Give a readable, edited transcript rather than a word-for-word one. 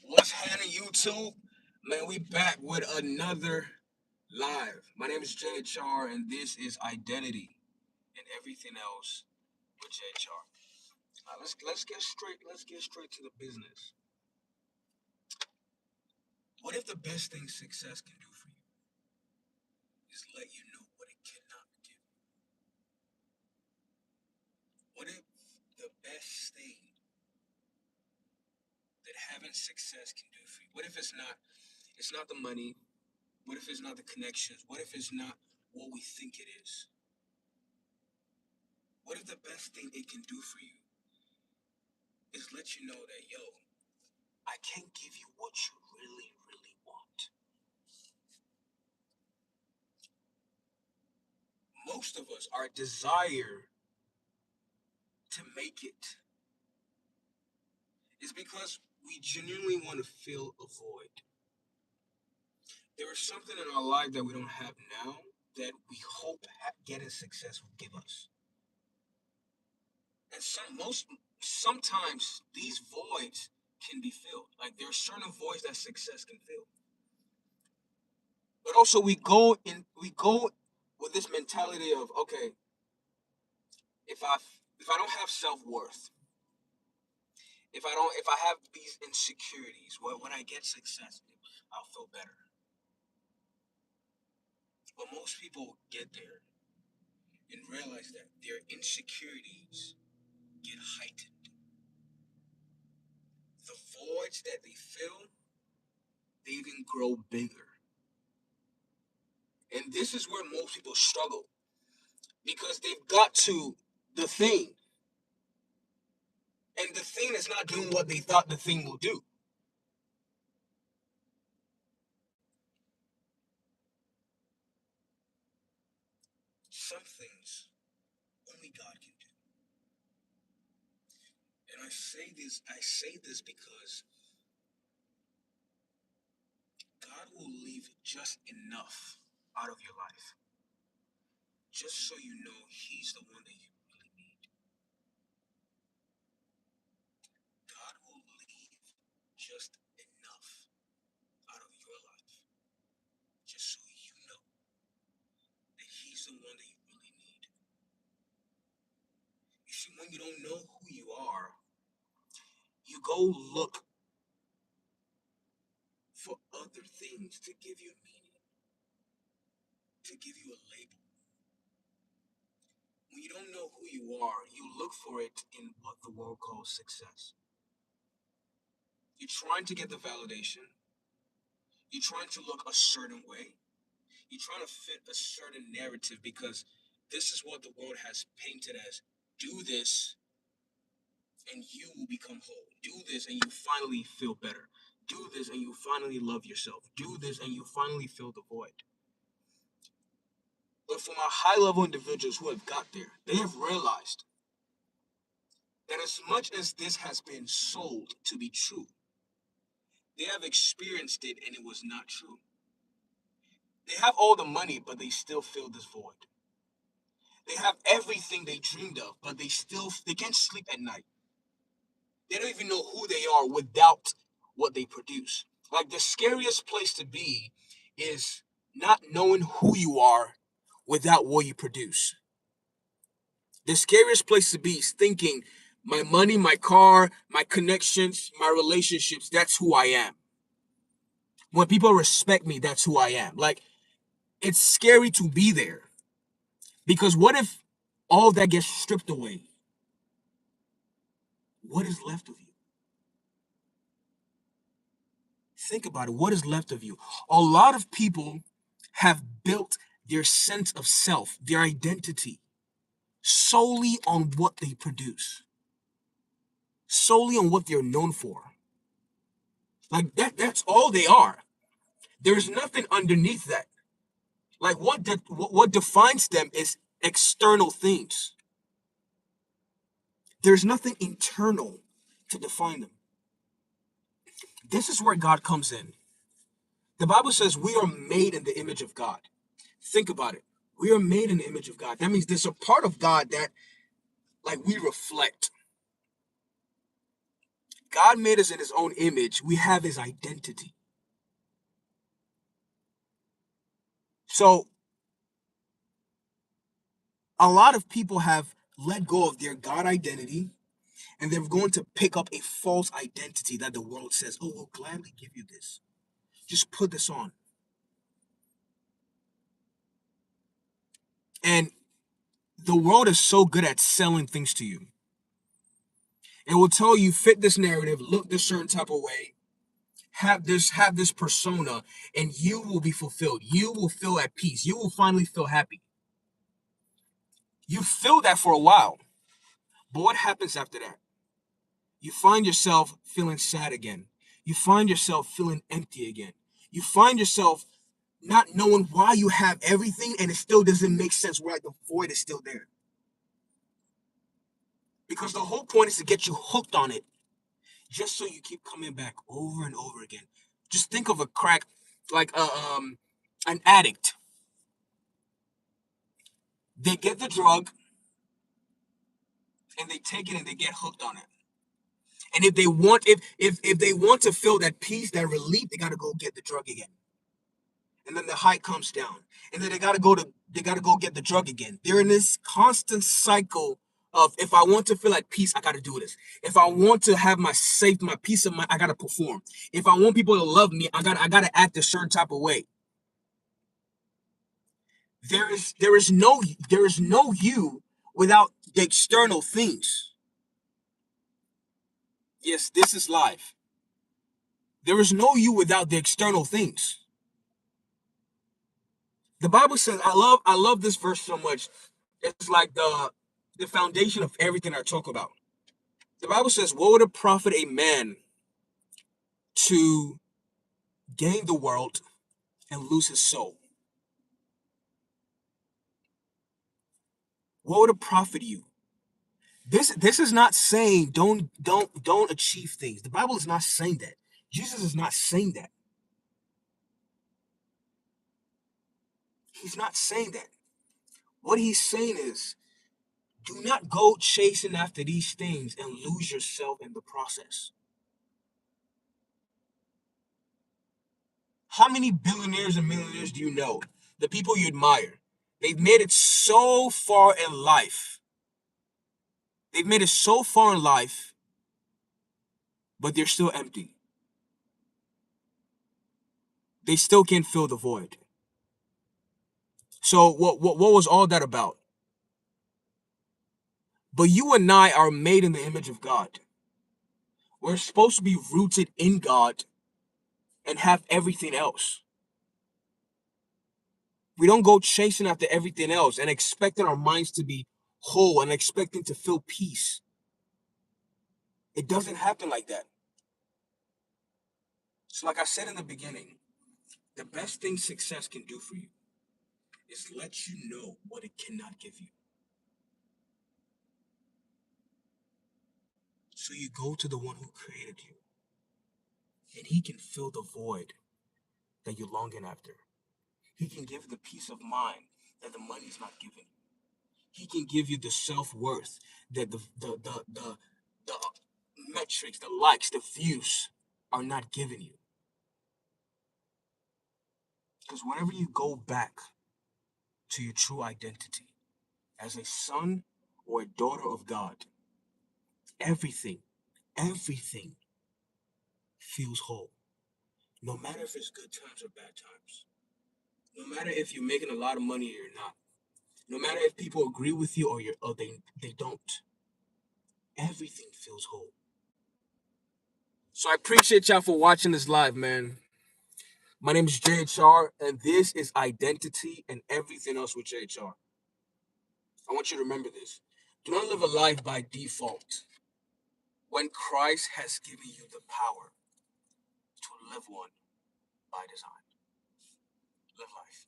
What's happening, YouTube? Man, we back with another live. My name is JHR, and this is Identity and Everything Else with JHR. Let's get straight to the business. What if the best thing success can do for you is let you know what it cannot give? What if the best thing that having success can do for you? What if it's not the money? What if it's not the connections? What if it's not what we think it is? What if the best thing it can do for you is let you know that, yo, I can't give you what you really, really want. Most of us, our desire to make it is because we genuinely want to fill a void. There is something in our life that we don't have now that we hope getting success will give us. And sometimes these voids can be filled. Like there are certain voids that success can fill. But also we go with this mentality of, okay, if I if I don't have self-worth, if I have these insecurities, well, when I get success, I'll feel better. But most people get there and realize that their insecurities get heightened. The voids that they fill, they even grow bigger. And this is where most people struggle because they've got to the thing, and the thing is not doing what they thought the thing will do. Some things only God can do. And I say this because God will leave just enough out of your life, just so you know He's the one that you really need. God will leave just enough out of your life, just so you know that He's the one that you really need. You see, when you don't know who you are, you go look for other things to give you meaning, to give you a label. When you don't know who you are, you look for it in what the world calls success. You're trying to get the validation. You're trying to look a certain way. You're trying to fit a certain narrative because this is what the world has painted as. Do this and you will become whole. Do this and you finally feel better. Do this and you finally love yourself. Do this and you finally fill the void. But from our high level individuals who have got there, they have realized that as much as this has been sold to be true, they have experienced it and it was not true. They have all the money, but they still feel this void. They have everything they dreamed of, but they can't sleep at night. They don't even know who they are without what they produce. Like the scariest place to be is not knowing who you are without what you produce. The scariest place to be is thinking my money, my car, my connections, my relationships, that's who I am. When people respect me, that's who I am. Like it's scary to be there because what if all that gets stripped away? What is left of you? Think about it. What is left of you? A lot of people have built their sense of self, their identity, solely on what they produce, solely on what they're known for. Like that's all they are. There's nothing underneath that. Like what defines them is external things. There's nothing internal to define them. This is where God comes in. The Bible says we are made in the image of God. Think about it. We are made in the image of God. That means there's a part of God that like we reflect. God made us in his own image. We have his identity. So a lot of people have let go of their God identity, and they're going to pick up a false identity that the world says, oh, we'll gladly give you this. Just put this on. And the world is so good at selling things to you. It will tell you, fit this narrative, look this certain type of way, have this persona, and you will be fulfilled. You will feel at peace. You will finally feel happy. You feel that for a while. But what happens after that? You find yourself feeling sad again. You find yourself feeling empty again. You find yourself not knowing why you have everything and it still doesn't make sense, why the void is still there. Because the whole point is to get you hooked on it, just so you keep coming back over and over again. Just think of a crack, like an addict. They get the drug and they take it and they get hooked on it. And if they want to feel that peace, that relief, they gotta go get the drug again. And then the high comes down. And then they gotta go get the drug again. They're in this constant cycle of, if I want to feel at peace, I gotta do this. If I want to have my peace of mind, I gotta perform. If I want people to love me, I gotta act a certain type of way. There is no you without the external things. Yes, this is life. There is no you without the external things. The Bible says, I love this verse so much. It's like the foundation of everything I talk about. The Bible says, what would it profit a man to gain the world and lose his soul? What would it profit you? This is not saying don't achieve things. The Bible is not saying that. Jesus is not saying that. He's not saying that. What he's saying is, do not go chasing after these things and lose yourself in the process. How many billionaires and millionaires do you know? The people you admire. They've made it so far in life. They've made it so far in life, but they're still empty. They still can't fill the void. So what was all that about? But you and I are made in the image of God. We're supposed to be rooted in God and have everything else. We don't go chasing after everything else and expecting our minds to be whole and expecting to feel peace. It doesn't happen like that. So like I said in the beginning, the best thing success can do for you is let you know what it cannot give you. So you go to the one who created you, and he can fill the void that you're longing after. He can give the peace of mind that the money's not giving. He can give you the self-worth that the metrics, the likes, the views are not giving you. Because whenever you go back to your true identity as a son or a daughter of God, everything, everything feels whole. No matter if it's good times or bad times. No matter if you're making a lot of money or you're not. No matter if people agree with you or they don't. Everything feels whole. So I appreciate y'all for watching this live, man. My name is JHR, and this is Identity and Everything Else with JHR. I want you to remember this. Do not live a life by default when Christ has given you the power to live one by design. Live life.